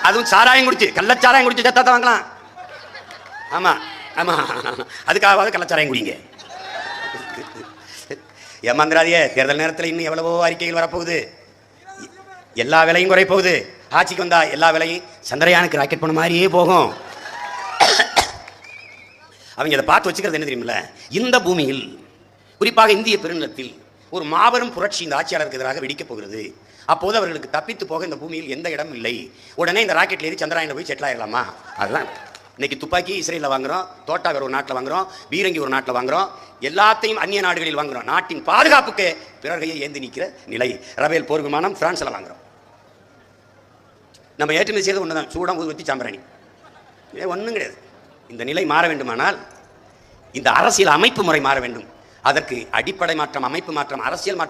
அதுவும் சாராயம் குடிச்சு, கள்ளச்சாராயம் குடிச்சு சத்தத்தை வாங்கலாம். ஆமா ஆமா, அதுக்காகவாது கள்ளச்சாராயம் குடிங்க. ஏமாந்திராதியே, தேர்தல் நேரத்தில் இன்னும் எவ்வளவோ அறிக்கைகள் வரப்போகுது. எல்லா விலையும் குறை போகுது. ஆட்சிக்கு வந்தா எல்லா விலையும் சந்திரயானுக்கு ராக்கெட் பண்ண மாதிரியே போகும். அவங்க அதை பார்த்து வச்சுக்கிறது என்ன தெரியுமில்ல, இந்த பூமியில் குறிப்பாக இந்திய பெருநிலத்தில் ஒரு மாபெரும் புரட்சி இந்த ஆட்சியாளருக்கு எதிராக வெடிக்கப் போகிறது. அப்போது அவர்களுக்கு தப்பித்து போக இந்த பூமியில் எந்த இடம் இல்லை. உடனே இந்த ராக்கெட்ல ஏறி சந்திராயனில் போய் செட்டில் ஆயிடலாமா? அதுதான் இன்னைக்கு துப்பாக்கி இஸ்ரேலில் வாங்குறோம், தோட்டா வேறு ஒரு நாட்டில் வாங்குறோம், பீரங்கி ஒரு நாட்டில் வாங்குறோம், எல்லாத்தையும் அந்நிய நாடுகளில் வாங்குறோம். நாட்டின் பாதுகாப்புக்கு பிறகையை ஏந்தி நிற்கிற நிலை. ரபேல் போர் விமானம் பிரான்ஸில் வாங்குறோம். நம்ம ஏற்றுமதி செய்வது ஒன்று தான், சூடம் ஊதுவத்தி சாம்பிராணி, ஒன்றும் கிடையாது. இந்த நிலை மாற வேண்டுமானால் இந்த அரசியல் அமைப்பு முறை மாற வேண்டும். அதற்கு அடிப்படை மாற்றம், அமைப்பு மாற்றம், அரசியல் மாற்றம்